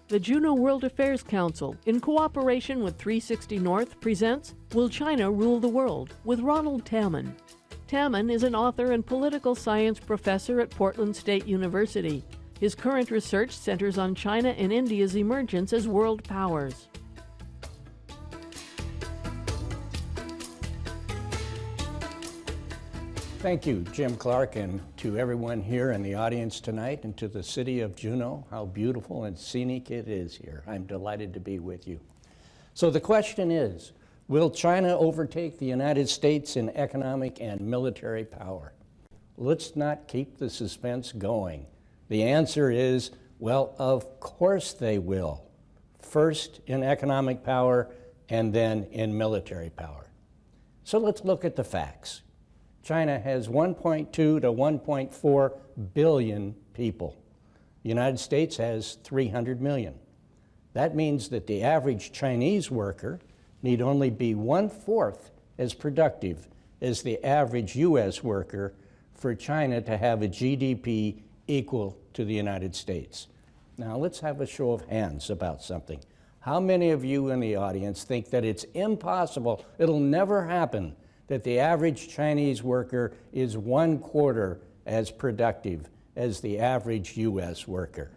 The Juneau World Affairs Council, in cooperation with 360 North, presents Will China Rule the World? With Ronald Tammen. Tammen is an author and political science professor at Portland State University. His current research centers on China and India's emergence as world powers. Thank you, Jim Clark, and to everyone here in the audience tonight, and to the city of Juneau. How beautiful and scenic it is here. I'm delighted to be with you. So the question is, will China overtake the United States in economic and military power? Let's not keep the suspense going. The answer is, well, of course they will. First in economic power, and then in military power. So let's look at the facts. China has 1.2 to 1.4 billion people. The United States has 300 million. That means that the average Chinese worker need only be 1/4 as productive as the average US worker for China to have a GDP equal to the United States. Now let's have a show of hands about something. How many of you in the audience think that it's impossible, it'll never happen, that the average Chinese worker is 1/4 as productive as the average US worker?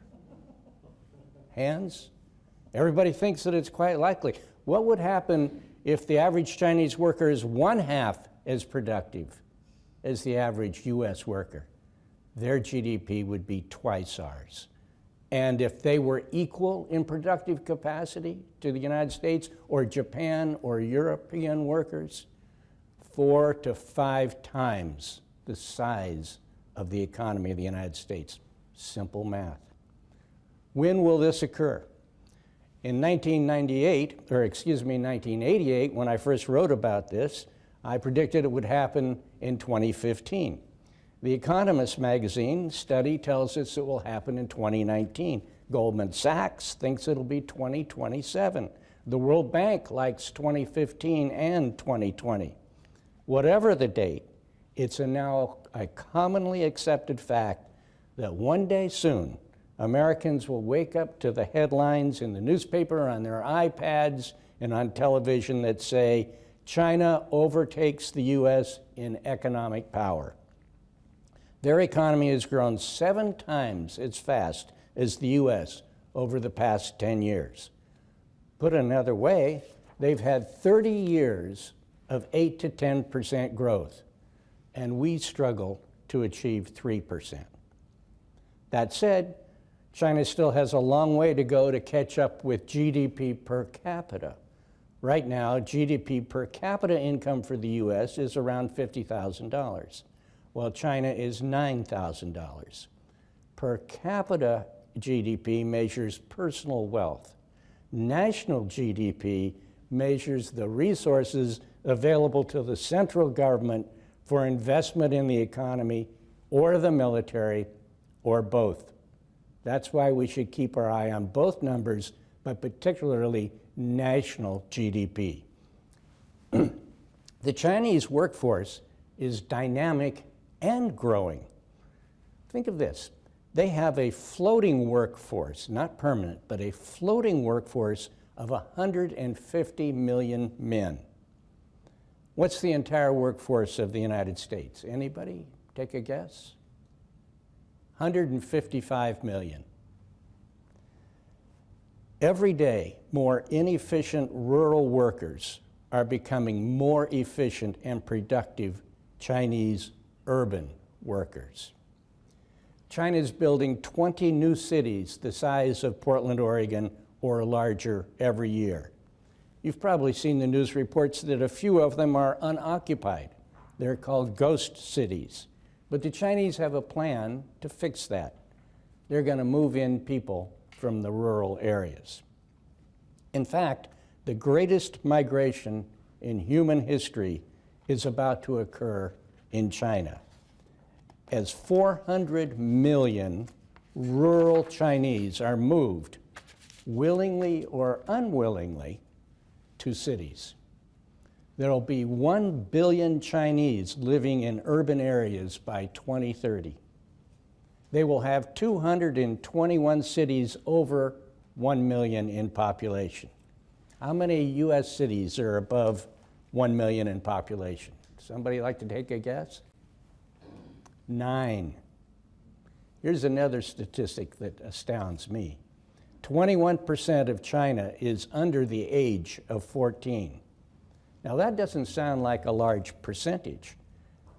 Hands? Everybody thinks that it's quite likely. What would happen if the average Chinese worker is 1/2 as productive as the average US worker? Their GDP would be twice ours. And if they were equal in productive capacity to the United States or Japan or European workers, 4 to 5 times the size of the economy of the United States. Simple math. When will this occur? In 1988, when I first wrote about this, I predicted it would happen in 2015. The Economist magazine study tells us it will happen in 2019. Goldman Sachs thinks it'll be 2027. The World Bank likes 2015 and 2020. Whatever the date, it's now a commonly accepted fact that one day soon, Americans will wake up to the headlines in the newspaper, on their iPads, and on television that say, China overtakes the US in economic power. Their economy has grown 7 times as fast as the US over the past 10 years. Put another way, they've had 30 years of 8 to 10% growth, and we struggle to achieve 3%. That said, China still has a long way to go to catch up with GDP per capita. Right now, GDP per capita income for the US is around $50,000, while China is $9,000. Per capita GDP measures personal wealth. National GDP measures the resources available to the central government for investment in the economy or the military or both. That's why we should keep our eye on both numbers, but particularly national GDP. The Chinese workforce is dynamic and growing. Think of this. They have a floating workforce, not permanent, but a floating workforce of 150 million men. What's the entire workforce of the United States? Anybody take a guess? 155 million. Every day, more inefficient rural workers are becoming more efficient and productive Chinese urban workers. China is building 20 new cities the size of Portland, Oregon, or larger every year. You've probably seen the news reports that a few of them are unoccupied. They're called ghost cities. But the Chinese have a plan to fix that. They're going to move in people from the rural areas. In fact, the greatest migration in human history is about to occur in China, as 400 million rural Chinese are moved, willingly or unwillingly, to cities. There will be 1 billion Chinese living in urban areas by 2030. They will have 221 cities over 1 million in population. How many U.S. cities are above 1 million in population? Somebody like to take a guess? 9. Here's another statistic that astounds me. 21% of China is under the age of 14. Now that doesn't sound like a large percentage,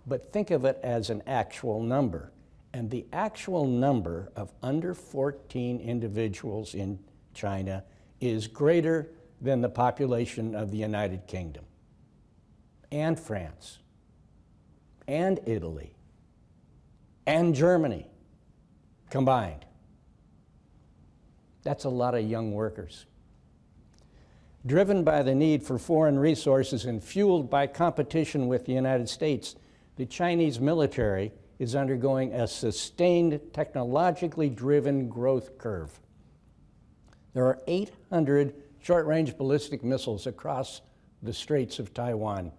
but think of it as an actual number. And the actual number of under 14 individuals in China is greater than the population of the United Kingdom, and France, and Italy, and Germany combined. That's a lot of young workers. Driven by the need for foreign resources and fueled by competition with the United States, the Chinese military is undergoing a sustained, technologically driven growth curve. There are 800 short-range ballistic missiles across the Straits of Taiwan,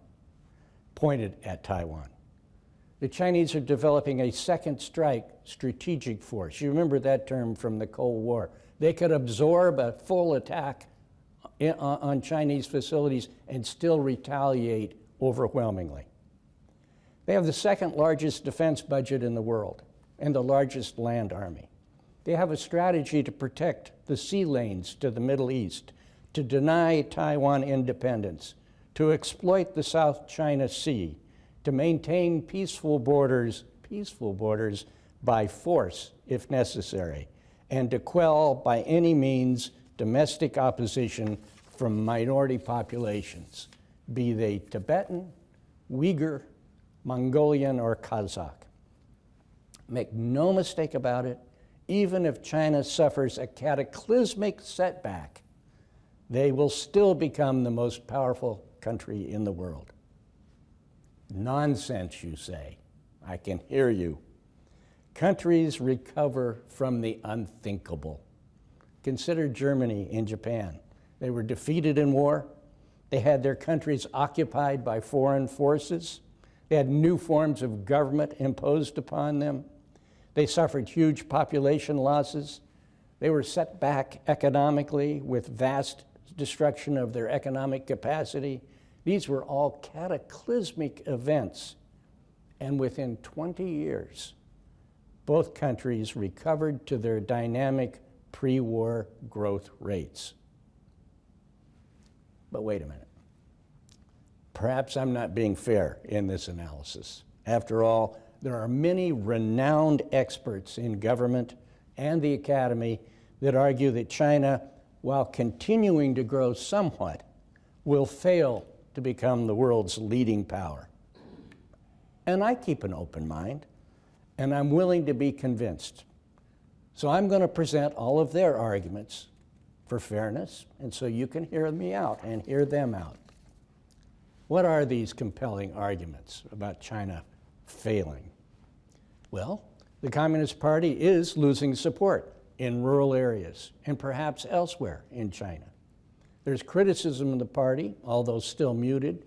pointed at Taiwan. The Chinese are developing a second strike strategic force. You remember that term from the Cold War. They could absorb a full attack on Chinese facilities and still retaliate overwhelmingly. They have the second largest defense budget in the world and the largest land army. They have a strategy to protect the sea lanes to the Middle East, to deny Taiwan independence, to exploit the South China Sea, to maintain peaceful borders by force if necessary, and to quell by any means domestic opposition from minority populations, be they Tibetan, Uyghur, Mongolian, or Kazakh. Make no mistake about it, even if China suffers a cataclysmic setback, they will still become the most powerful country in the world. Nonsense, you say. I can hear you. Countries recover from the unthinkable. Consider Germany and Japan. They were defeated in war. They had their countries occupied by foreign forces. They had new forms of government imposed upon them. They suffered huge population losses. They were set back economically with vast destruction of their economic capacity. These were all cataclysmic events. And within 20 years, both countries recovered to their dynamic pre-war growth rates. But wait a minute. Perhaps I'm not being fair in this analysis. After all, there are many renowned experts in government and the academy that argue that China, while continuing to grow somewhat, will fail to become the world's leading power. And I keep an open mind, and I'm willing to be convinced. So I'm going to present all of their arguments for fairness, and so you can hear me out and hear them out. What are these compelling arguments about China failing? Well, the Communist Party is losing support in rural areas and perhaps elsewhere in China. There's criticism of the party, although still muted,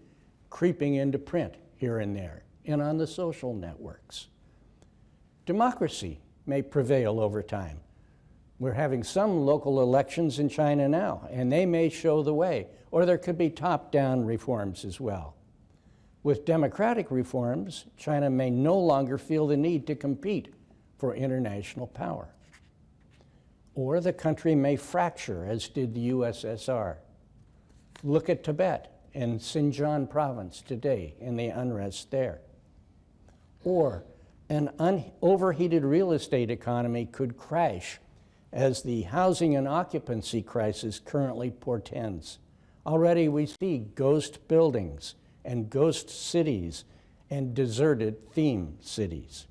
creeping into print here and there and on the social networks. Democracy may prevail over time. We're having some local elections in China now, and they may show the way, or there could be top-down reforms as well. With democratic reforms, China may no longer feel the need to compete for international power. Or the country may fracture, as did the USSR. Look at Tibet and Xinjiang province today and the unrest there. Or an overheated real estate economy could crash, as the housing and occupancy crisis currently portends. Already we see ghost buildings and ghost cities and deserted theme cities.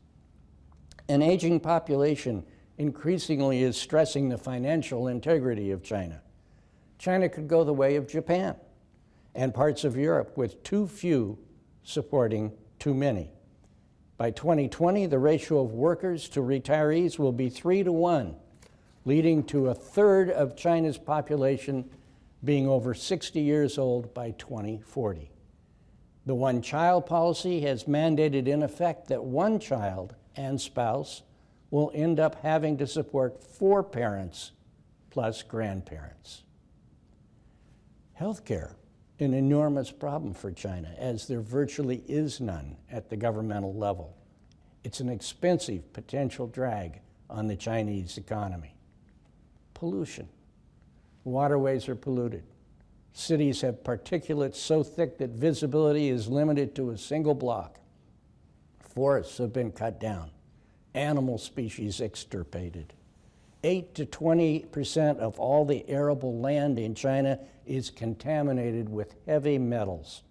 An aging population increasingly is stressing the financial integrity of China. China could go the way of Japan and parts of Europe, with too few supporting too many. By 2020, the ratio of workers to retirees will be 3-to-1, leading to a third of China's population being over 60 years old by 2040. The one-child policy has mandated, in effect, that one child and spouse will end up having to support 4 parents plus grandparents. Healthcare, an enormous problem for China, as there virtually is none at the governmental level. It's an expensive potential drag on the Chinese economy. Pollution. Waterways are polluted. Cities have particulates so thick that visibility is limited to a single block. Forests have been cut down. Animal species extirpated. 8 to 20% of all the arable land in China is contaminated with heavy metals.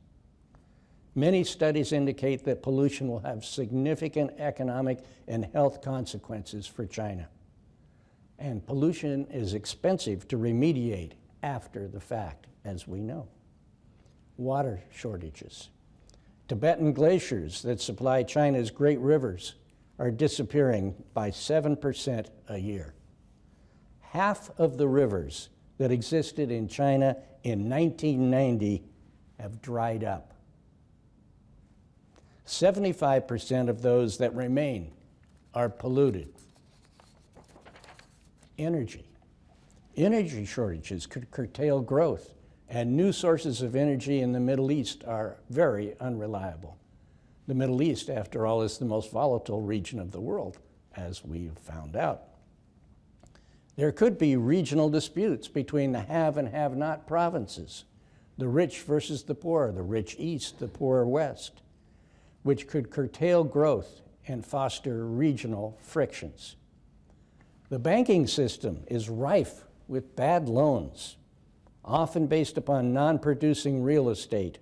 Many studies indicate that pollution will have significant economic and health consequences for China. And pollution is expensive to remediate after the fact, as we know. Water shortages. Tibetan glaciers that supply China's great rivers are disappearing by 7% a year. Half of the rivers that existed in China in 1990 have dried up. 75% of those that remain are polluted. Energy. Energy shortages could curtail growth, and new sources of energy in the Middle East are very unreliable. The Middle East, after all, is the most volatile region of the world, as we've found out. There could be regional disputes between the have and have-not provinces, the rich versus the poor, the rich east, the poor west, which could curtail growth and foster regional frictions. The banking system is rife with bad loans, often based upon non-producing real estate,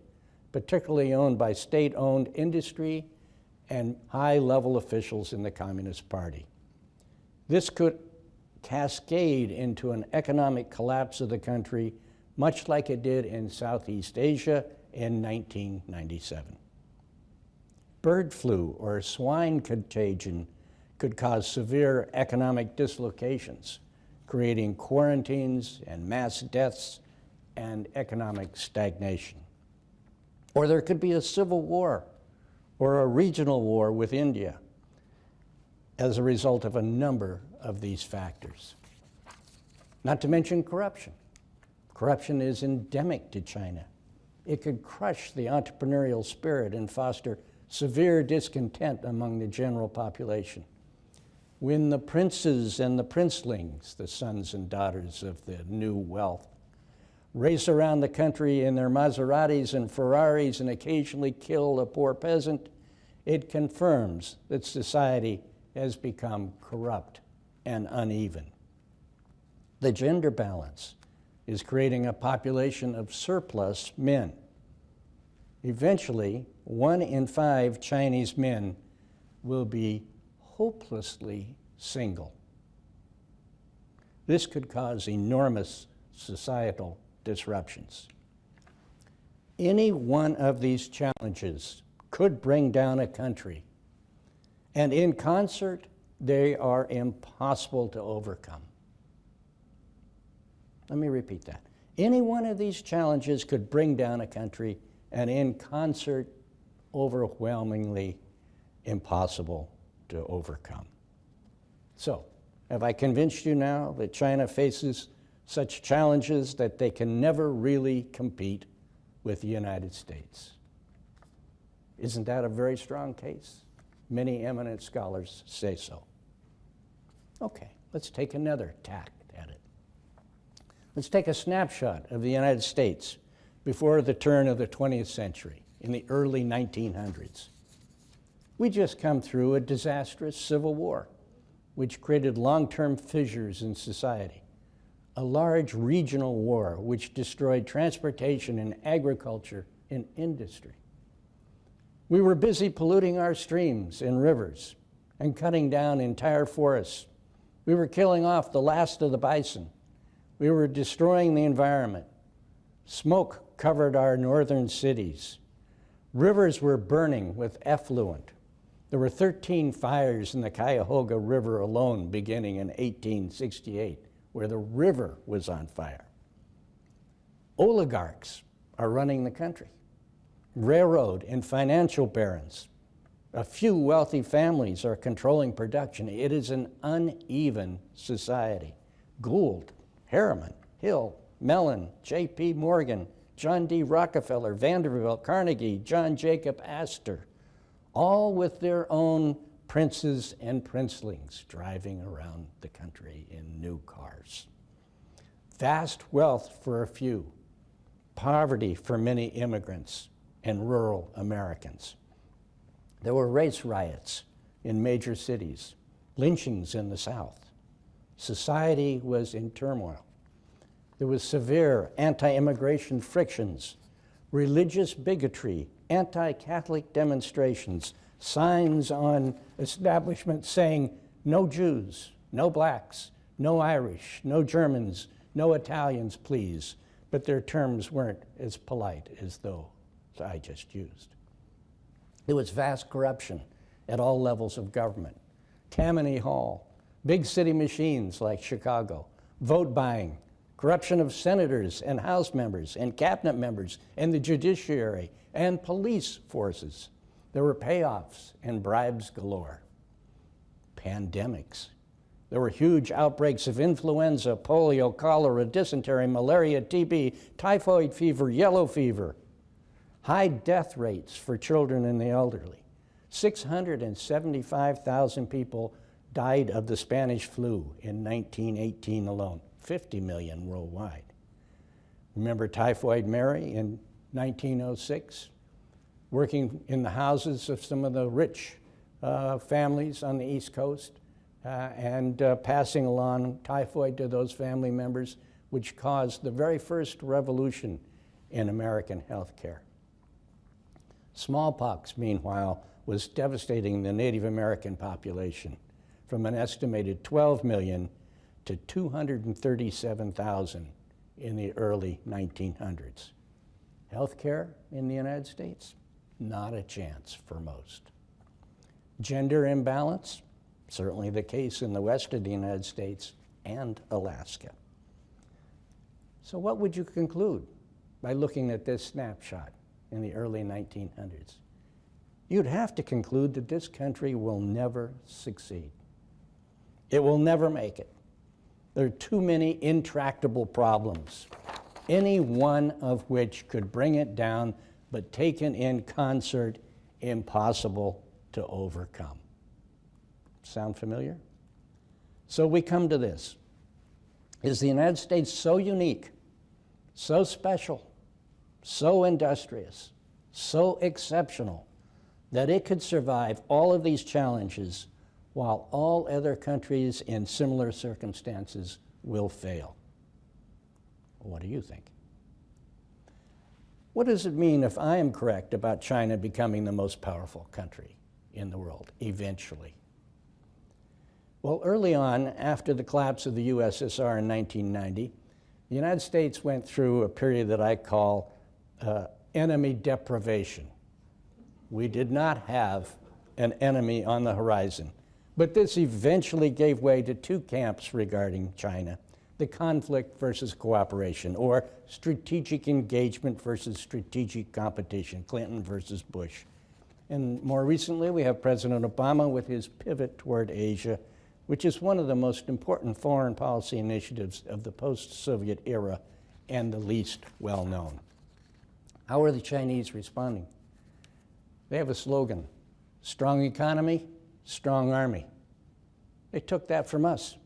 particularly owned by state-owned industry and high-level officials in the Communist Party. This could cascade into an economic collapse of the country, much like it did in Southeast Asia in 1997. Bird flu or swine contagion could cause severe economic dislocations, creating quarantines and mass deaths and economic stagnation. Or there could be a civil war or a regional war with India as a result of a number of these factors. Not to mention corruption. Corruption is endemic to China. It could crush the entrepreneurial spirit and foster severe discontent among the general population. When the princes and the princelings, the sons and daughters of the new wealth, race around the country in their Maseratis and Ferraris and occasionally kill a poor peasant, it confirms that society has become corrupt and uneven. The gender balance is creating a population of surplus men. Eventually, 1 in 5 Chinese men will be hopelessly single. This could cause enormous societal disruptions. Any one of these challenges could bring down a country, and in concert, they are impossible to overcome. Let me repeat that. Any one of these challenges could bring down a country, and in concert, overwhelmingly impossible to overcome. So, have I convinced you now that China faces such challenges that they can never really compete with the United States? Isn't that a very strong case? Many eminent scholars say so. Okay, let's take another tack at it. Let's take a snapshot of the United States before the turn of the 20th century, in the early 1900s. We just come through a disastrous civil war, which created long-term fissures in society. A large regional war which destroyed transportation and agriculture and industry. We were busy polluting our streams and rivers and cutting down entire forests. We were killing off the last of the bison. We were destroying the environment. Smoke covered our northern cities. Rivers were burning with effluent. There were 13 fires in the Cuyahoga River alone beginning in 1868, where the river was on fire. Oligarchs are running the country. Railroad and financial barons. A few wealthy families are controlling production. It is an uneven society. Gould Harriman, Hill, Mellon, J.P. Morgan, John D. Rockefeller, Vanderbilt, Carnegie, John Jacob Astor, all with their own princes and princelings driving around the country in new cars. Vast wealth for a few, poverty for many immigrants and rural Americans. There were race riots in major cities, lynchings in the South. Society was in turmoil. There was severe anti-immigration frictions, religious bigotry, anti-Catholic demonstrations, signs on establishments saying no Jews, no blacks, no Irish, no Germans, no Italians, please. But their terms weren't as polite as those I just used. There was vast corruption at all levels of government. Tammany Hall, big city machines like Chicago, vote buying, corruption of senators and House members and cabinet members and the judiciary and police forces. There were payoffs and bribes galore. Pandemics. There were huge outbreaks of influenza, polio, cholera, dysentery, malaria, TB, typhoid fever, yellow fever. High death rates for children and the elderly. 675,000 people died of the Spanish flu in 1918 alone, 50 million worldwide. Remember Typhoid Mary in 1906? Working in the houses of some of the rich families on the East Coast and passing along typhoid to those family members, which caused the very first revolution in American healthcare. Smallpox, meanwhile, was devastating the Native American population from an estimated 12 million to 237,000 in the early 1900s. Healthcare in the United States? Not a chance for most. Gender imbalance? Certainly the case in the west of the United States and Alaska. So what would you conclude by looking at this snapshot in the early 1900s? You'd have to conclude that this country will never succeed. It will never make it. There are too many intractable problems, any one of which could bring it down, but taken in concert, impossible to overcome. Sound familiar? So we come to this. Is the United States so unique, so special, so industrious, so exceptional, that it could survive all of these challenges while all other countries in similar circumstances will fail? What do you think? What does it mean if I am correct about China becoming the most powerful country in the world eventually? Well, early on, after the collapse of the USSR in 1990, the United States went through a period that I call enemy deprivation. We did not have an enemy on the horizon. But this eventually gave way to two camps regarding China: the conflict versus cooperation, or strategic engagement versus strategic competition, Clinton versus Bush. And more recently, we have President Obama with his pivot toward Asia, which is one of the most important foreign policy initiatives of the post-Soviet era and the least well-known. How are the Chinese responding? They have a slogan: strong economy, strong army. They took that from us.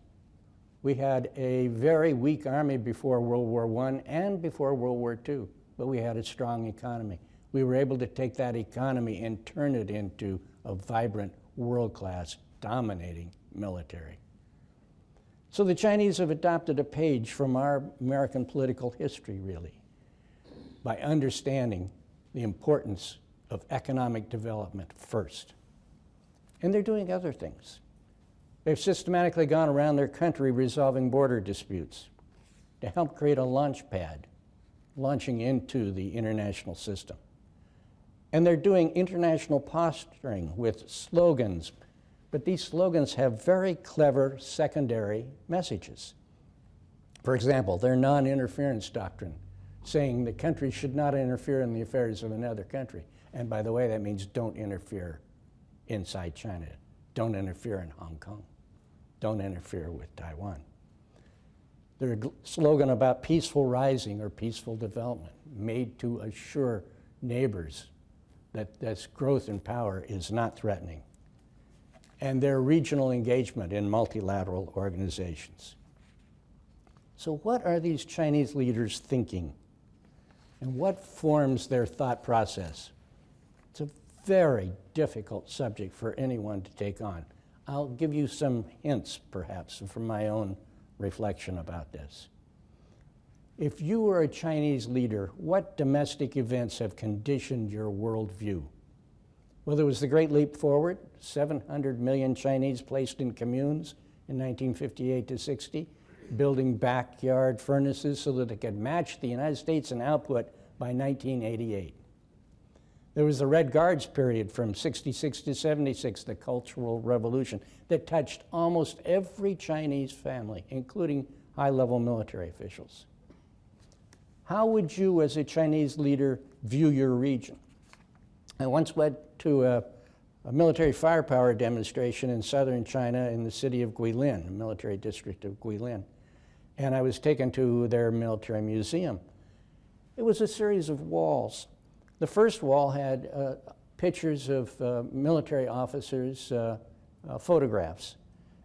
We had a very weak army before World War I and before World War II, but we had a strong economy. We were able to take that economy and turn it into a vibrant, world-class, dominating military. So the Chinese have adopted a page from our American political history, really, by understanding the importance of economic development first. And they're doing other things. They've systematically gone around their country resolving border disputes to help create a launch pad, launching into the international system. And they're doing international posturing with slogans, but these slogans have very clever secondary messages. For example, their non-interference doctrine, saying the country should not interfere in the affairs of another country. And by the way, that means don't interfere inside China. Don't interfere in Hong Kong. Don't interfere with Taiwan. Their slogan about peaceful rising or peaceful development, made to assure neighbors that this growth in power is not threatening. And their regional engagement in multilateral organizations. So what are these Chinese leaders thinking? And what forms their thought process? It's a very difficult subject for anyone to take on. I'll give you some hints, perhaps, from my own reflection about this. If you were a Chinese leader, what domestic events have conditioned your worldview? Well, there was the Great Leap Forward, 700 million Chinese placed in communes in 1958 to 60, building backyard furnaces so that it could match the United States in output by 1988. There was the Red Guards period from 66 to 76, the Cultural Revolution, that touched almost every Chinese family, including high-level military officials. How would you, as a Chinese leader, view your region? I once went to a military firepower demonstration in southern China in the city of Guilin, the military district of Guilin, and I was taken to their military museum. It was a series of walls. The first wall had pictures of military officers' photographs.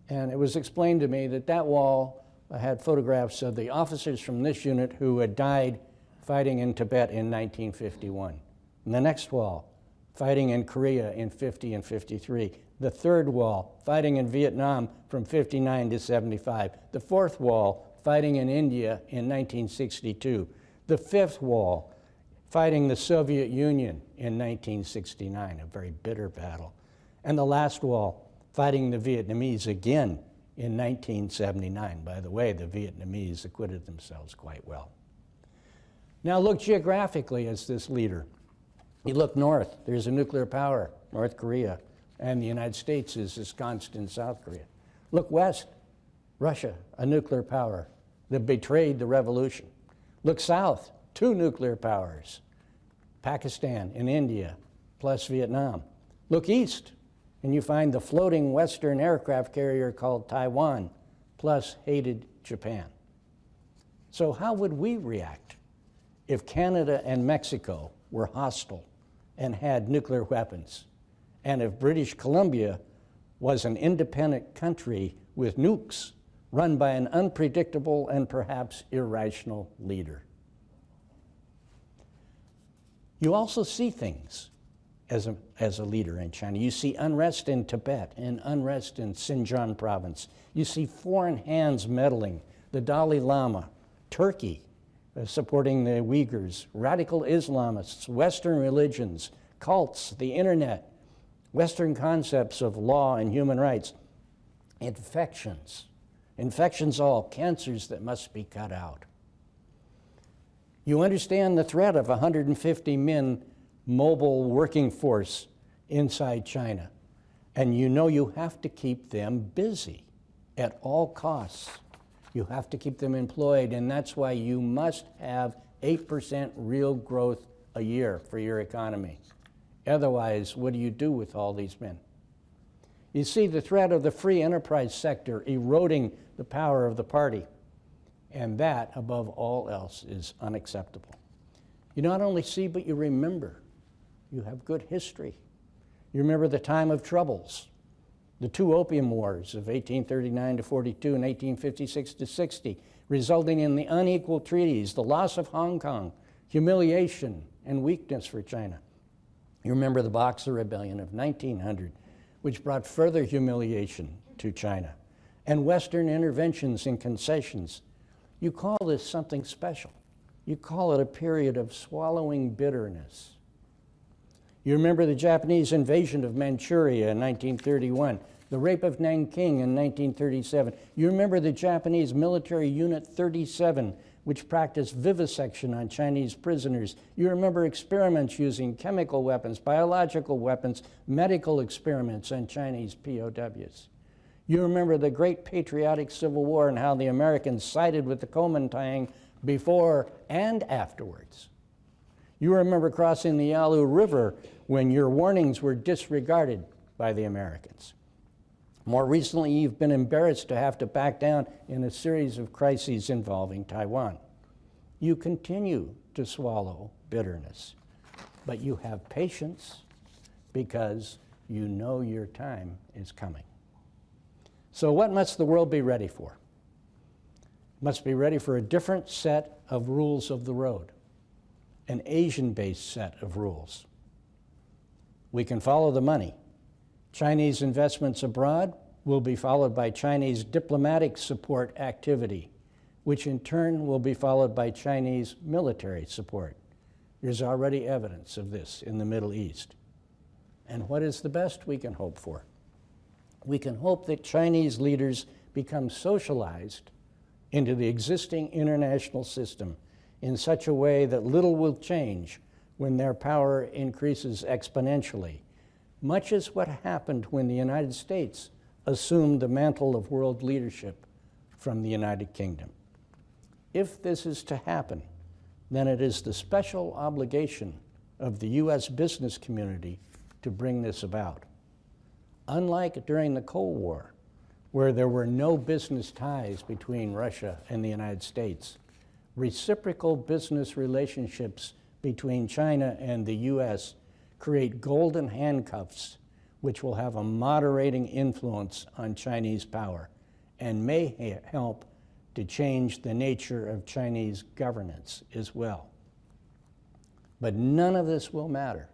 And it was explained to me that that wall had photographs of the officers from this unit who had died fighting in Tibet in 1951. And the next wall, fighting in Korea in 50 and 53. The third wall, fighting in Vietnam from 59 to 75. The fourth wall, fighting in India in 1962. The fifth wall, fighting the Soviet Union in 1969, a very bitter battle. And the last wall, fighting the Vietnamese again in 1979. By the way, the Vietnamese acquitted themselves quite well. Now look geographically as this leader. You look north, there's a nuclear power, North Korea, and the United States is ensconced in South Korea. Look west, Russia, a nuclear power that betrayed the revolution. Look south, two nuclear powers, Pakistan and India, plus Vietnam. Look east, and you find the floating Western aircraft carrier called Taiwan, plus hated Japan. So how would we react if Canada and Mexico were hostile and had nuclear weapons, and if British Columbia was an independent country with nukes run by an unpredictable and perhaps irrational leader? You also see things as a leader in China. You see unrest in Tibet and unrest in Xinjiang province. You see foreign hands meddling, the Dalai Lama, Turkey supporting the Uyghurs, radical Islamists, Western religions, cults, the internet, Western concepts of law and human rights, infections all, cancers that must be cut out. You understand the threat of 150 men mobile working force inside China, and you know you have to keep them busy at all costs. You have to keep them employed, and that's why you must have 8% real growth a year for your economy. Otherwise, what do you do with all these men? You see the threat of the free enterprise sector eroding the power of the party, and that, above all else, is unacceptable. You not only see, but you remember. You have good history. You remember the time of troubles, the two opium wars of 1839 to 42 and 1856 to 60, resulting in the unequal treaties, the loss of Hong Kong, humiliation and weakness for China. You remember the Boxer Rebellion of 1900, which brought further humiliation to China, and Western interventions and concessions. You call this something special. You call it a period of swallowing bitterness. You remember the Japanese invasion of Manchuria in 1931, the rape of Nanking in 1937. You remember the Japanese military Unit 37, which practiced vivisection on Chinese prisoners. You remember experiments using chemical weapons, biological weapons, medical experiments on Chinese POWs. You remember the Great Patriotic Civil War and how the Americans sided with the Kuomintang before and afterwards. You remember crossing the Yalu River when your warnings were disregarded by the Americans. More recently, you've been embarrassed to have to back down in a series of crises involving Taiwan. You continue to swallow bitterness, but you have patience because you know your time is coming. So what must the world be ready for? It must be ready for a different set of rules of the road, an Asian-based set of rules. We can follow the money. Chinese investments abroad will be followed by Chinese diplomatic support activity, which in turn will be followed by Chinese military support. There's already evidence of this in the Middle East. And what is the best we can hope for? We can hope that Chinese leaders become socialized into the existing international system in such a way that little will change when their power increases exponentially, much as what happened when the United States assumed the mantle of world leadership from the United Kingdom. If this is to happen, then it is the special obligation of the U.S. business community to bring this about. Unlike during the Cold War, where there were no business ties between Russia and the United States, reciprocal business relationships between China and the U.S. create golden handcuffs which will have a moderating influence on Chinese power and may help to change the nature of Chinese governance as well. But none of this will matter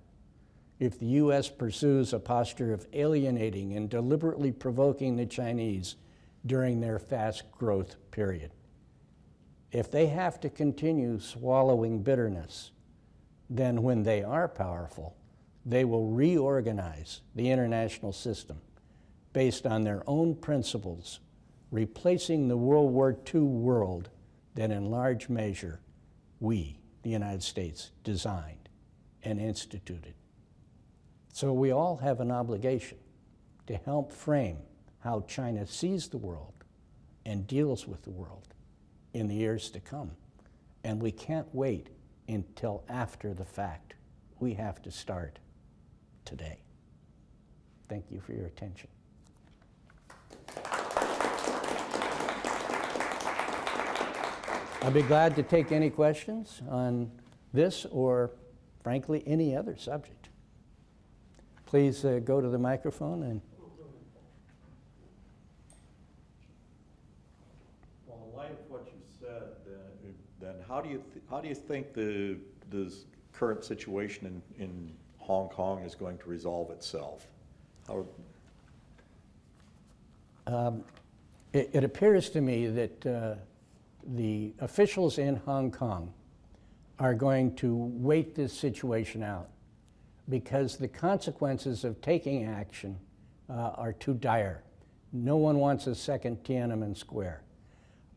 if the U.S. pursues a posture of alienating and deliberately provoking the Chinese during their fast growth period. If they have to continue swallowing bitterness, then when they are powerful, they will reorganize the international system based on their own principles, replacing the World War II world that in large measure we, the United States, designed and instituted. So we all have an obligation to help frame how China sees the world and deals with the world in the years to come. And we can't wait until after the fact. We have to start today. Thank you for your attention. I'll be glad to take any questions on this or, frankly, any other subject. Please go to the microphone and. Well, in light of what you said, then how do you think this current situation in Hong Kong is going to resolve itself? It appears to me that the officials in Hong Kong are going to wait this situation out because the consequences of taking action are too dire. No one wants a second Tiananmen Square.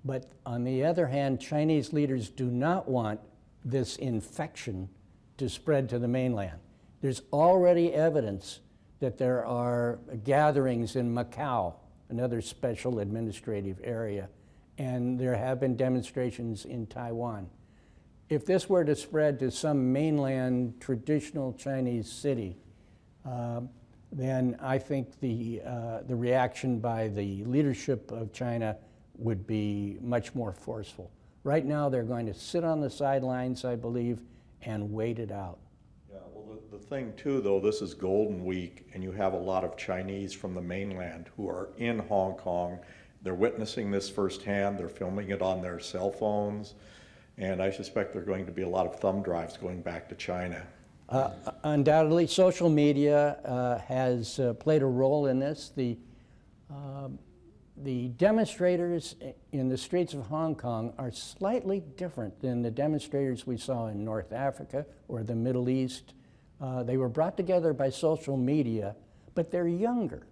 But on the other hand, Chinese leaders do not want this infection to spread to the mainland. There's already evidence that there are gatherings in Macau, another special administrative area, and there have been demonstrations in Taiwan. If this were to spread to some mainland traditional Chinese city, then I think the reaction by the leadership of China would be much more forceful. Right now, they're going to sit on the sidelines, I believe, and wait it out. Yeah, well, the thing too, though, this is Golden Week, and you have a lot of Chinese from the mainland who are in Hong Kong. They're witnessing this firsthand. They're filming it on their cell phones, and I suspect there are going to be a lot of thumb drives going back to China. Undoubtedly, social media has played a role in this. The demonstrators in the streets of Hong Kong are slightly different than the demonstrators we saw in North Africa or the Middle East. They were brought together by social media, but they're younger.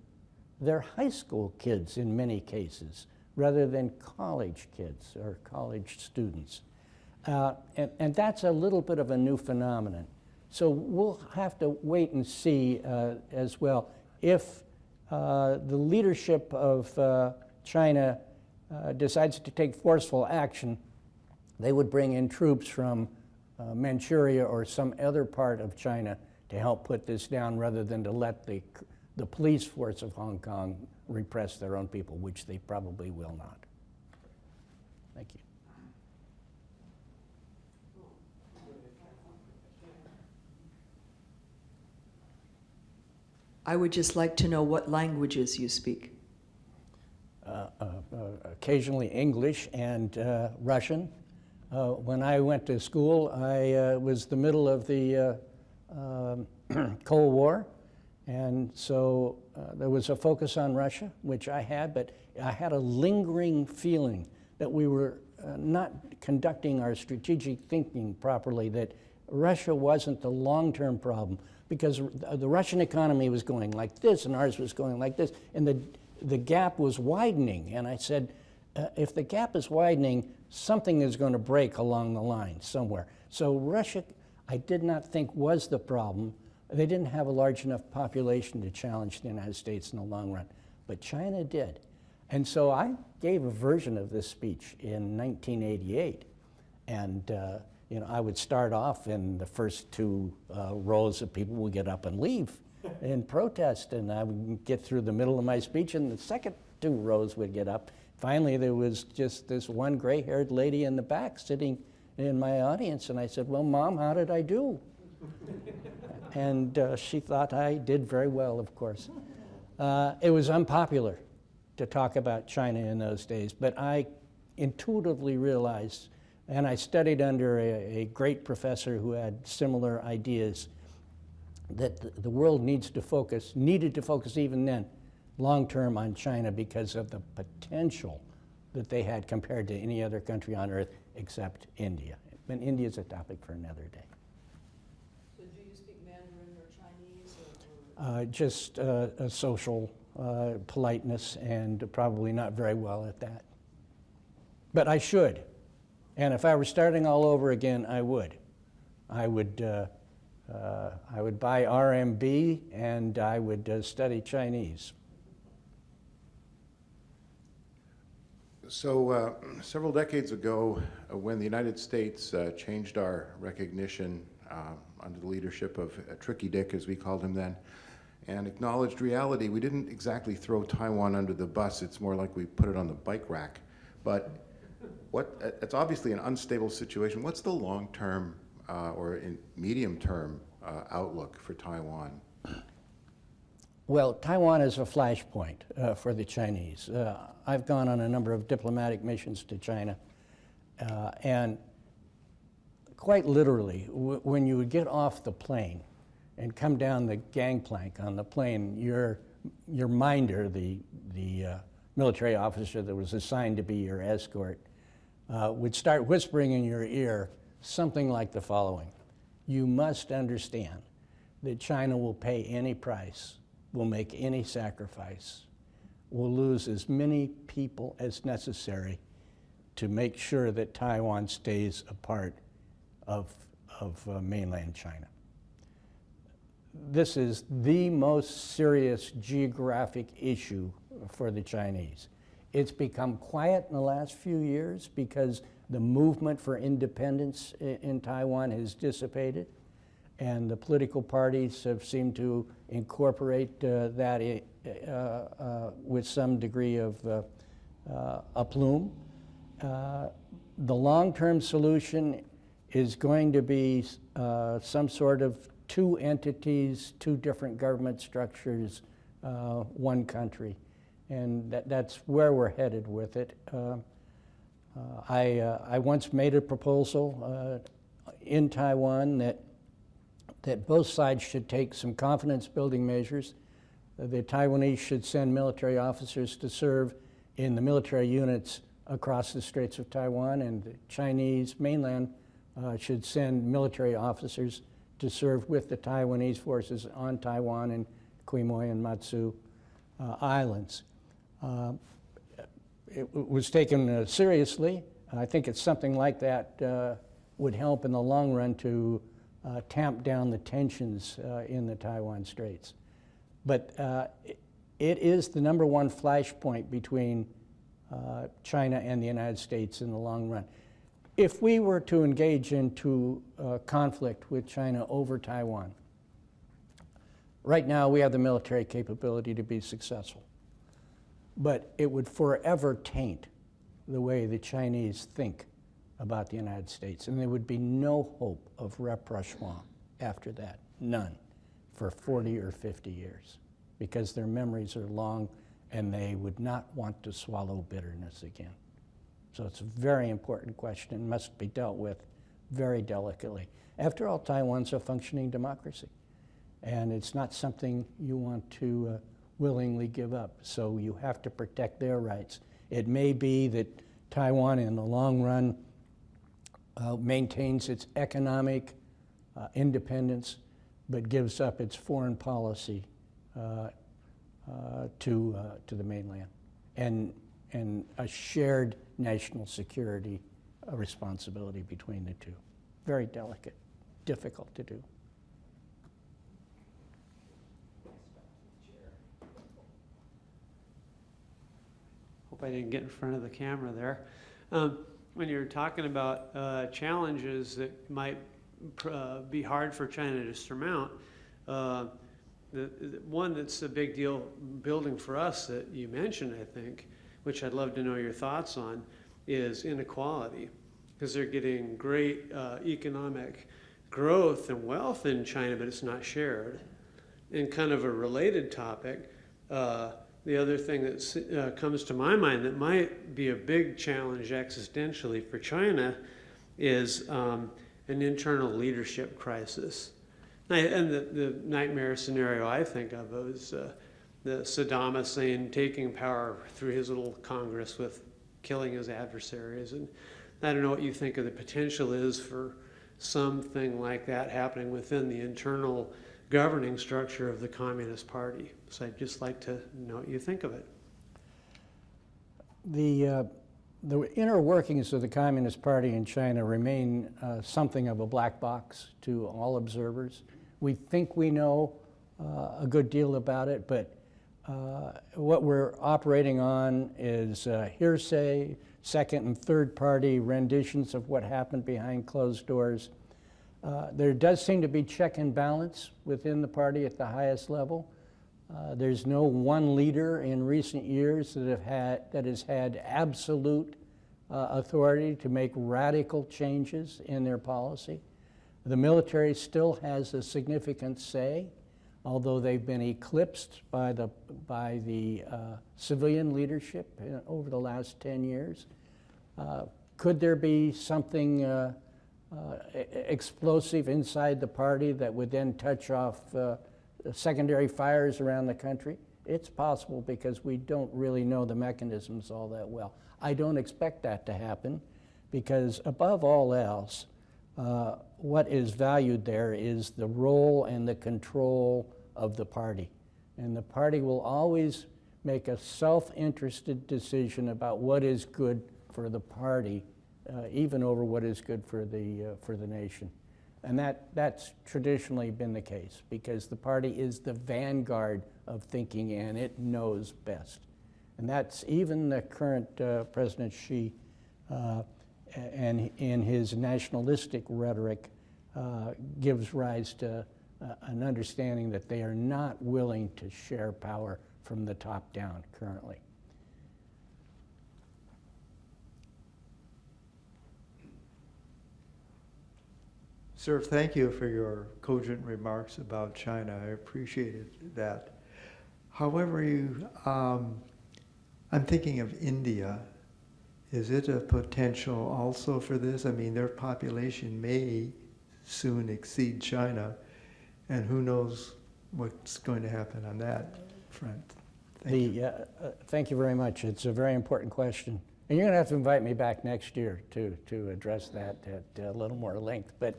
They're high school kids in many cases, rather than college kids or college students. And that's a little bit of a new phenomenon. So we'll have to wait and see as well if the leadership of China decides to take forceful action. They would bring in troops from Manchuria or some other part of China to help put this down rather than to let the the police force of Hong Kong repress their own people, which they probably will not. Thank you. I would just like to know what languages you speak. Occasionally English and Russian. When I went to school, I was the middle of the Cold War, and so there was a focus on Russia, which I had, but I had a lingering feeling that we were not conducting our strategic thinking properly, that Russia wasn't the long-term problem, because the Russian economy was going like this and ours was going like this, and the gap was widening. And I said, if the gap is widening, something is going to break along the line somewhere. So Russia, I did not think was the problem. They didn't have a large enough population to challenge the United States in the long run, but China did. And so I gave a version of this speech in 1988, and you know, I would start off in the first two rows of people would get up and leave in protest, and I would get through the middle of my speech, and the second two rows would get up. Finally, there was just this one gray-haired lady in the back sitting in my audience, and I said, "Well, Mom, how did I do?" And she thought I did very well, of course. It was unpopular to talk about China in those days, but I intuitively realized, and I studied under a great professor who had similar ideas, that the world needed to focus even then, long-term on China because of the potential that they had compared to any other country on earth except India. And India's a topic for another day. So do you speak Mandarin or Chinese? Or Just a social politeness, and probably not very well at that. But I should. And if I were starting all over again, I would. I would buy RMB, and I would study Chinese. So several decades ago, when the United States changed our recognition under the leadership of Tricky Dick, as we called him then, and acknowledged reality, we didn't exactly throw Taiwan under the bus. It's more like we put it on the bike rack. But it's obviously an unstable situation. What's the long-term or in medium-term outlook for Taiwan? Well, Taiwan is a flashpoint for the Chinese. I've gone on a number of diplomatic missions to China, and quite literally, when you would get off the plane and come down the gangplank on the plane, your minder, the military officer that was assigned to be your escort, would start whispering in your ear something like the following: "You must understand that China will pay any price, will make any sacrifice, will lose as many people as necessary to make sure that Taiwan stays a part of mainland China." This is the most serious geographic issue for the Chinese. It's become quiet in the last few years because the movement for independence in Taiwan has dissipated, and the political parties have seemed to incorporate that with some degree of aplomb. The long-term solution is going to be some sort of two entities, two different government structures, one country. And that's where we're headed with it. I once made a proposal in Taiwan that both sides should take some confidence-building measures. The Taiwanese should send military officers to serve in the military units across the Straits of Taiwan, and the Chinese mainland should send military officers to serve with the Taiwanese forces on Taiwan and Quemoy and Matsu Islands. It was taken seriously. I think it's something like that would help in the long run to tamp down the tensions in the Taiwan Straits. But it is the number one flashpoint between China and the United States in the long run. If we were to engage into conflict with China over Taiwan, Right now, we have the military capability to be successful. But it would forever taint the way the Chinese think about the United States. And there would be no hope of rapprochement after that, none, for 40 or 50 years, because their memories are long and they would not want to swallow bitterness again. So it's a very important question and must be dealt with very delicately. After all, Taiwan's a functioning democracy, and it's not something you want to willingly give up. So you have to protect their rights. It may be that Taiwan, in the long run, maintains its economic independence, but gives up its foreign policy to the mainland, and a shared national security responsibility between the two. Very delicate, difficult to do. Hope I didn't get in front of the camera there. When you're talking about challenges that might be hard for China to surmount, the one that's a big deal building for us that you mentioned, I think, which I'd love to know your thoughts on, is inequality, because they're getting great economic growth and wealth in China, but it's not shared. And kind of a related topic, the other thing that comes to my mind that might be a big challenge existentially for China is an internal leadership crisis. And the nightmare scenario I think of is the Saddam Hussein taking power through his little Congress with killing his adversaries. And I don't know what you think of the potential is for something like that happening within the internal governing structure of the Communist Party. So I'd just like to know what you think of it. The inner workings of the Communist Party in China remain something of a black box to all observers. We think we know a good deal about it, but what we're operating on is hearsay, second and third party renditions of what happened behind closed doors. There does seem to be check and balance within the party at the highest level. There's no one leader in recent years that has had absolute authority to make radical changes in their policy. The military still has a significant say, although they've been eclipsed by the civilian leadership over the last 10 years. Could there be something explosive inside the party that would then touch off secondary fires around the country? It's possible, because we don't really know the mechanisms all that well. I don't expect that to happen, because above all else, what is valued there is the role and the control of the party. And the party will always make a self-interested decision about what is good for the party, even over what is good for the nation. And that's traditionally been the case, because the party is the vanguard of thinking and it knows best. And that's even the current President Xi, and in his nationalistic rhetoric, gives rise to an understanding that they are not willing to share power from the top down currently. Sir, thank you for your cogent remarks about China. I appreciated that. However, I'm thinking of India. Is it a potential also for this? I mean, their population may soon exceed China, and who knows what's going to happen on that front. Thank you. Thank you very much. It's a very important question. And you're going to have to invite me back next year to address that at a little more length. But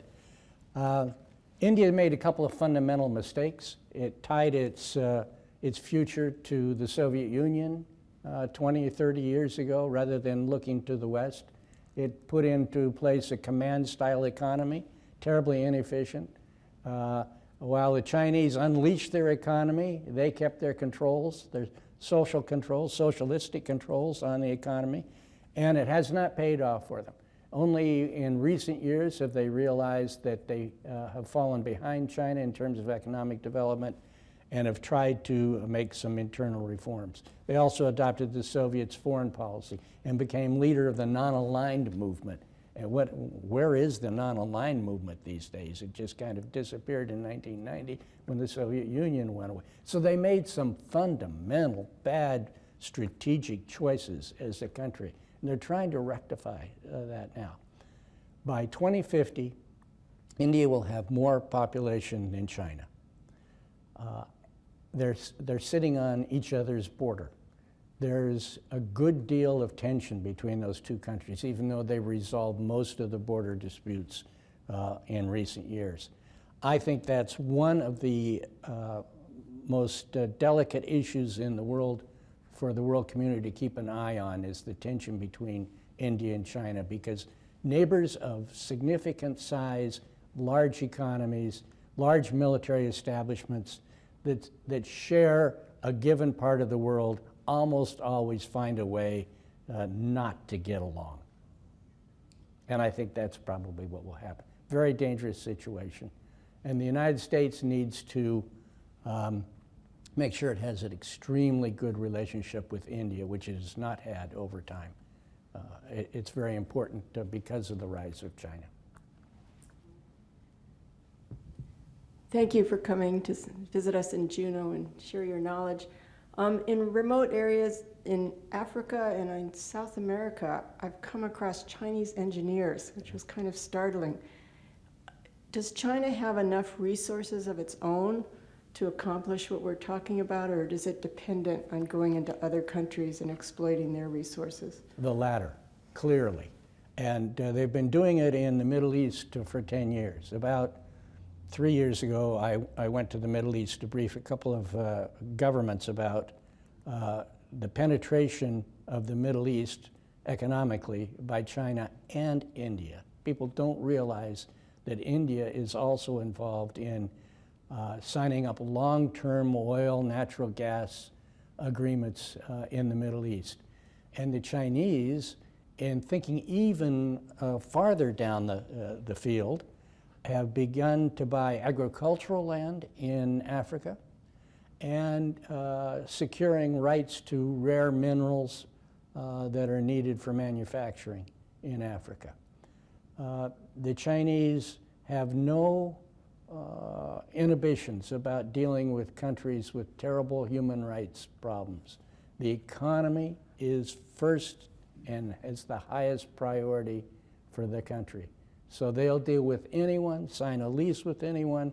India made a couple of fundamental mistakes. It tied its future to the Soviet Union 20 or 30 years ago, rather than looking to the West. It put into place a command-style economy, terribly inefficient. While the Chinese unleashed their economy, they kept their controls, their social controls, socialistic controls on the economy, and it has not paid off for them. Only in recent years have they realized that they have fallen behind China in terms of economic development, and have tried to make some internal reforms. They also adopted the Soviets' foreign policy and became leader of the non-aligned movement. And where is the non-aligned movement these days? It just kind of disappeared in 1990 when the Soviet Union went away. So they made some fundamental bad strategic choices as a country, and they're trying to rectify that now. By 2050, India will have more population than China. They're sitting on each other's border. There's a good deal of tension between those two countries, even though they've resolved most of the border disputes in recent years. I think that's one of the most delicate issues in the world for the world community to keep an eye on, is the tension between India and China, because neighbors of significant size, large economies, large military establishments that share a given part of the world almost always find a way not to get along. And I think that's probably what will happen. Very dangerous situation. And the United States needs to make sure it has an extremely good relationship with India, which it has not had over time. It's very important because of the rise of China. Thank you for coming to visit us in Juneau and share your knowledge. In remote areas in Africa and in South America, I've come across Chinese engineers, which was kind of startling. Does China have enough resources of its own to accomplish what we're talking about, or is it dependent on going into other countries and exploiting their resources? The latter, clearly. And they've been doing it in the Middle East for 10 years. About 3 years ago, I went to the Middle East to brief a couple of governments about the penetration of the Middle East economically by China and India. People don't realize that India is also involved in signing up long-term oil, natural gas agreements in the Middle East. And the Chinese, in thinking even farther down the field, have begun to buy agricultural land in Africa and securing rights to rare minerals that are needed for manufacturing in Africa. The Chinese have no inhibitions about dealing with countries with terrible human rights problems. The economy is first and has the highest priority for the country. So they'll deal with anyone, sign a lease with anyone,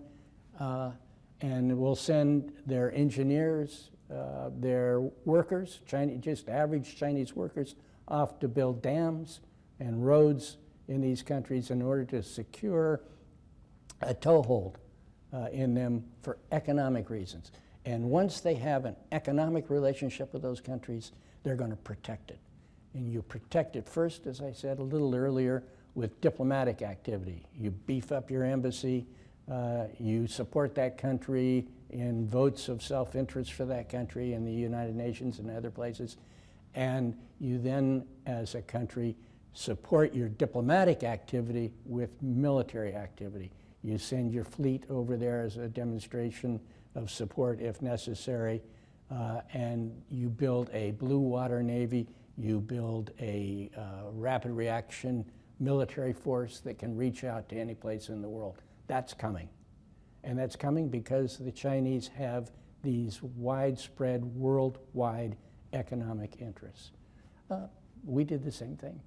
and will send their engineers, their workers, just average Chinese workers, off to build dams and roads in these countries in order to secure a toehold in them for economic reasons. And once they have an economic relationship with those countries, they're going to protect it. And you protect it first, as I said a little earlier, with diplomatic activity. You beef up your embassy, you support that country in votes of self-interest for that country in the United Nations and other places, and you then, as a country, support your diplomatic activity with military activity. You send your fleet over there as a demonstration of support if necessary, and you build a blue water navy, you build a rapid reaction military force that can reach out to any place in the world. That's coming. And that's coming because the Chinese have these widespread, worldwide economic interests. We did the same thing.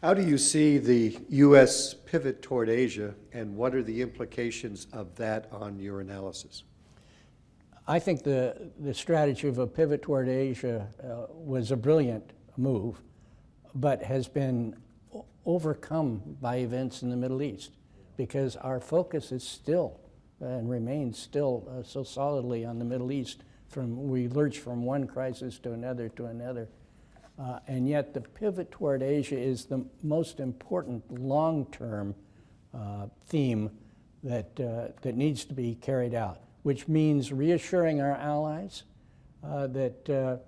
How do you see the U.S. pivot toward Asia, and what are the implications of that on your analysis? I think the strategy of a pivot toward Asia was a brilliant move, but has been overcome by events in the Middle East, because our focus is still and remains still so solidly on the Middle East. We lurch from one crisis to another, and yet the pivot toward Asia is the most important long-term theme that needs to be carried out, which means reassuring our allies that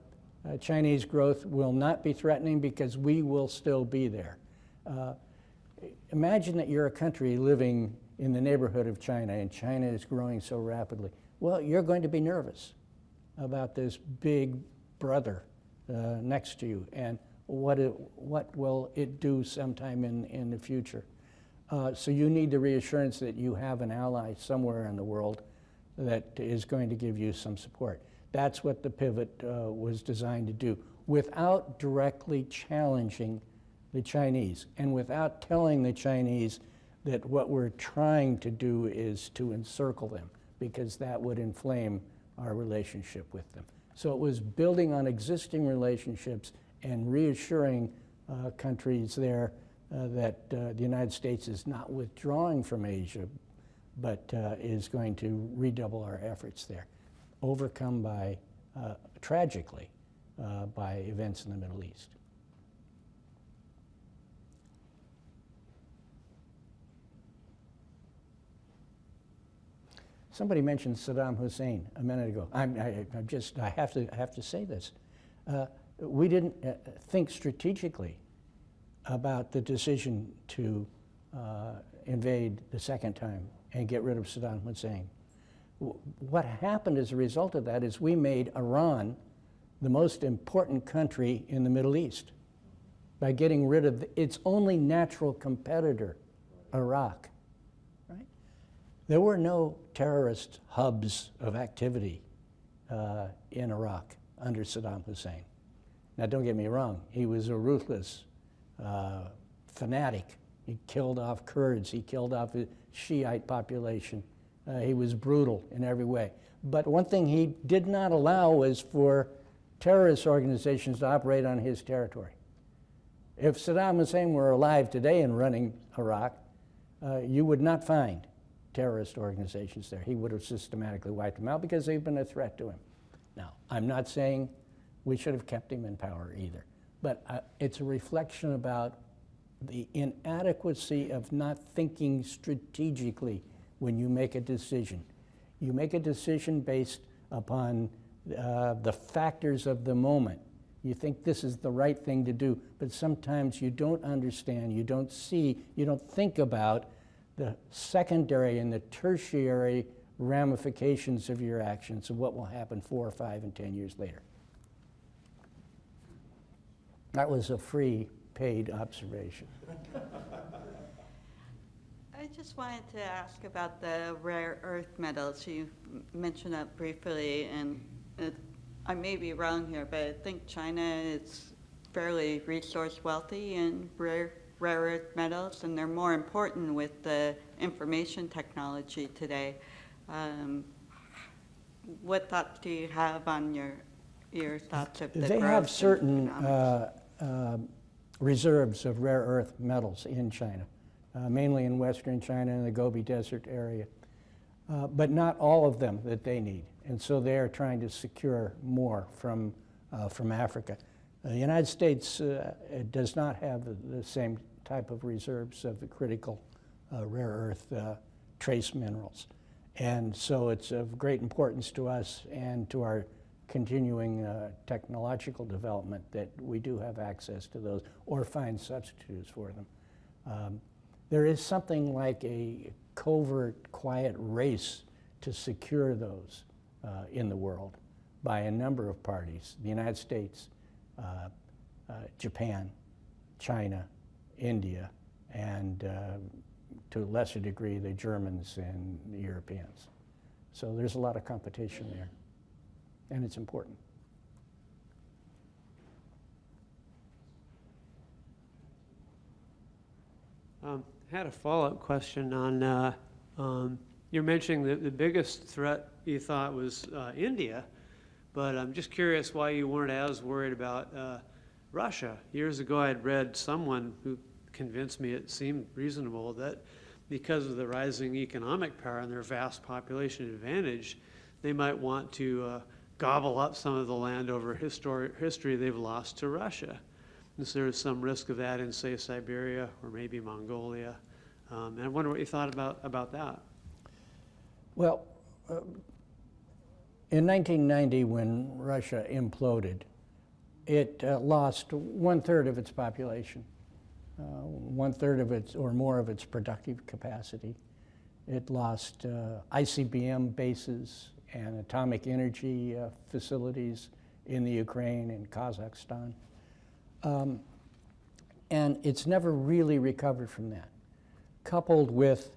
Chinese growth will not be threatening because we will still be there. Imagine that you're a country living in the neighborhood of China, and China is growing so rapidly, well, you're going to be nervous about this big brother next to you, and what will it do sometime in the future. So you need the reassurance that you have an ally somewhere in the world that is going to give you some support. That's what the pivot was designed to do, without directly challenging the Chinese and without telling the Chinese that what we're trying to do is to encircle them, because that would inflame our relationship with them. So it was building on existing relationships and reassuring countries there that the United States is not withdrawing from Asia, but is going to redouble our efforts there, overcome by, tragically, by events in the Middle East. Somebody mentioned Saddam Hussein a minute ago. I have to say this. We didn't think strategically about the decision to invade the second time and get rid of Saddam Hussein. What happened as a result of that is we made Iran the most important country in the Middle East by getting rid of its only natural competitor, Iraq. Right? There were no terrorist hubs of activity in Iraq under Saddam Hussein. Now, don't get me wrong, he was a ruthless fanatic. He killed off Kurds, he killed off the Shiite population. He was brutal in every way. But one thing he did not allow was for terrorist organizations to operate on his territory. If Saddam Hussein were alive today and running Iraq, you would not find terrorist organizations there. He would have systematically wiped them out because they've been a threat to him. Now, I'm not saying we should have kept him in power either, but it's a reflection about the inadequacy of not thinking strategically when you make a decision. You make a decision based upon the factors of the moment. You think this is the right thing to do, but sometimes you don't understand, you don't see, you don't think about the secondary and the tertiary ramifications of your actions and what will happen 4 or 5 and 10 years later. That was a free, paid observation. I just wanted to ask about the rare earth metals. You mentioned that briefly, and I may be wrong here, but I think China is fairly resource wealthy in rare earth metals, and they're more important with the information technology today. What thoughts do you have on your thoughts of the They growth have certain economics? reserves of rare earth metals in China, mainly in western China and the Gobi Desert area, but not all of them that they need. And so they are trying to secure more from Africa. The United States does not have the same type of reserves of the critical rare earth trace minerals. And so it's of great importance to us and to our continuing technological development that we do have access to those or find substitutes for them. There is something like a covert, quiet race to secure those in the world by a number of parties: the United States, Japan, China, India, and to a lesser degree the Germans and the Europeans. So there's a lot of competition there, and it's important. I had a follow-up question on, you're mentioning that the biggest threat you thought was India, but I'm just curious why you weren't as worried about Russia. Years ago I had read someone who convinced me it seemed reasonable that because of the rising economic power and their vast population advantage, they might want to gobble up some of the land over history they've lost to Russia. And so there's some risk of that in, say, Siberia or maybe Mongolia. And I wonder what you thought about that. Well, in 1990, when Russia imploded, it lost 1/3 of its population, 1/3 of its or more of its productive capacity. It lost ICBM bases and atomic energy facilities in the Ukraine and Kazakhstan. And it's never really recovered from that. Coupled with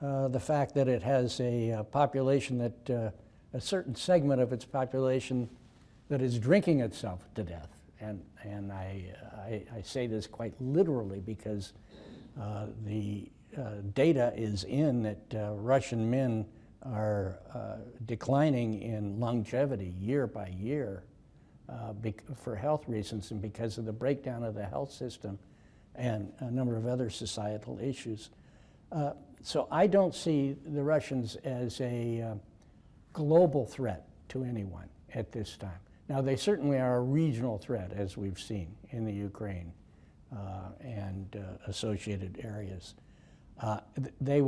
the fact that it has a population that, a certain segment of its population that is drinking itself to death. And I say this quite literally because the data is in that Russian men are declining in longevity year by year for health reasons and because of the breakdown of the health system and a number of other societal issues. So I don't see the Russians as a global threat to anyone at this time. Now, they certainly are a regional threat, as we've seen in the Ukraine and associated areas. They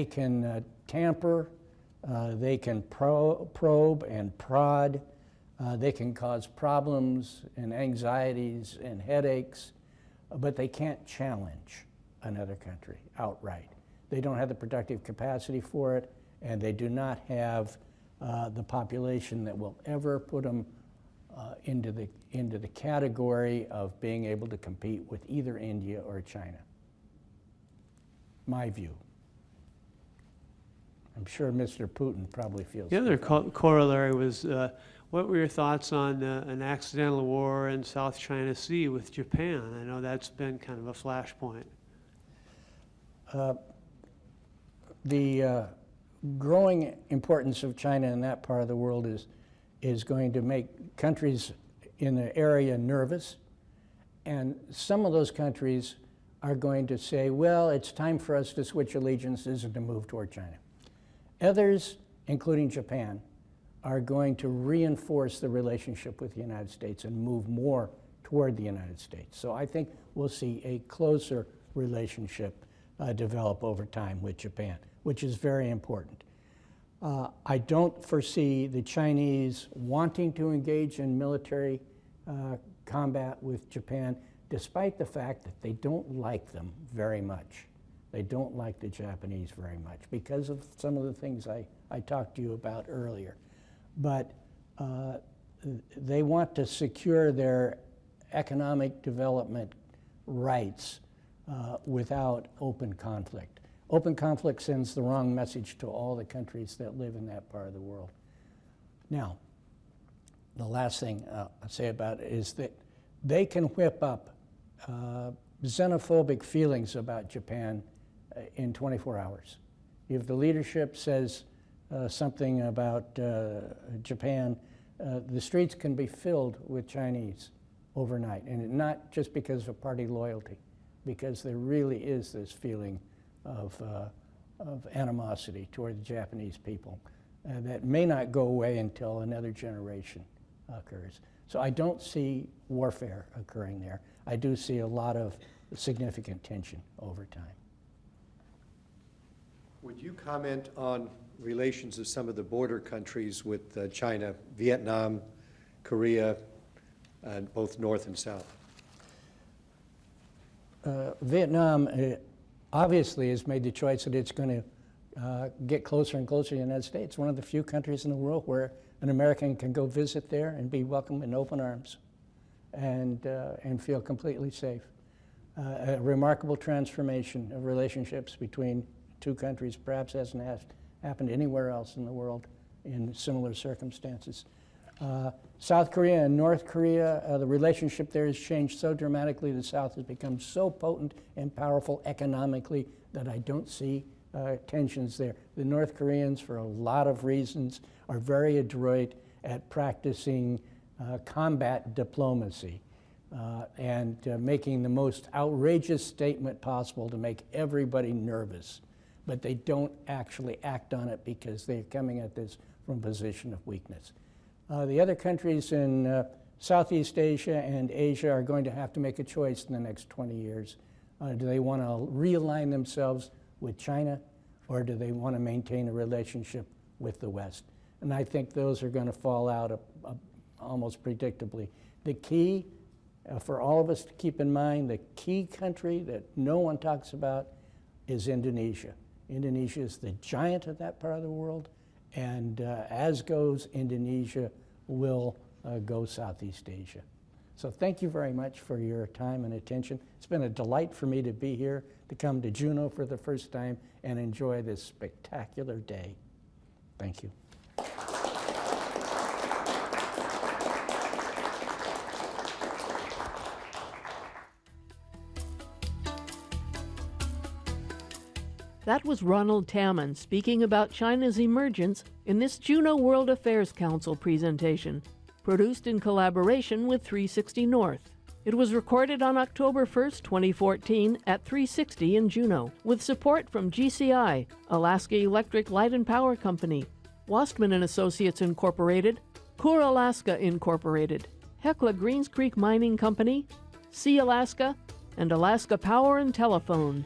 can tamper, they can probe and prod, they can cause problems and anxieties and headaches, but they can't challenge another country outright. They don't have the productive capacity for it, and they do not have the population that will ever put them into the category of being able to compete with either India or China. My view. I'm sure Mr. Putin probably feels. The other corollary was, what were your thoughts on an accidental war in South China Sea with Japan? I know that's been kind of a flashpoint. The growing importance of China in that part of the world is going to make countries in the area nervous, and some of those countries are going to say, well, it's time for us to switch allegiances and to move toward China. Others, including Japan, are going to reinforce the relationship with the United States and move more toward the United States. So I think we'll see a closer relationship develop over time with Japan, which is very important. I don't foresee the Chinese wanting to engage in military combat with Japan, despite the fact that they don't like them very much. They don't like the Japanese very much because of some of the things I talked to you about earlier. But they want to secure their economic development rights without open conflict. Open conflict sends the wrong message to all the countries that live in that part of the world. Now, the last thing I'll say about it is that they can whip up xenophobic feelings about Japan in 24 hours. If the leadership says something about Japan, the streets can be filled with Chinese overnight, and not just because of party loyalty, because there really is this feeling of animosity toward the Japanese people that may not go away until another generation occurs. So I don't see warfare occurring there. I do see a lot of significant tension over time. Would you comment on relations of some of the border countries with China, Vietnam, Korea, and both North and South? Vietnam obviously has made the choice that it's going to get closer and closer to the United States. One of the few countries in the world where an American can go visit there and be welcomed in open arms and feel completely safe. A remarkable transformation of relationships between two countries perhaps hasn't happened anywhere else in the world in similar circumstances. South Korea and North Korea, the relationship there has changed so dramatically. The South has become so potent and powerful economically that I don't see tensions there. The North Koreans, for a lot of reasons, are very adroit at practicing combat diplomacy and making the most outrageous statement possible to make everybody nervous. But they don't actually act on it because they're coming at this from a position of weakness. The other countries in Southeast Asia and Asia are going to have to make a choice in the next 20 years. Do they want to realign themselves with China, or do they want to maintain a relationship with the West? And I think those are going to fall out almost predictably. The key for all of us to keep in mind, the key country that no one talks about is Indonesia. Indonesia is the giant of that part of the world, and as goes Indonesia, will go Southeast Asia. So thank you very much for your time and attention. It's been a delight for me to be here, to come to Juneau for the first time and enjoy this spectacular day. Thank you. That was Ronald Tammen speaking about China's emergence in this Juneau World Affairs Council presentation, produced in collaboration with 360 North. It was recorded on October 1st, 2014 at 360 in Juneau, with support from GCI, Alaska Electric Light and Power Company, Wastman & Associates Incorporated, Coeur Alaska Incorporated, Hecla Greens Creek Mining Company, Sea Alaska, and Alaska Power and Telephone.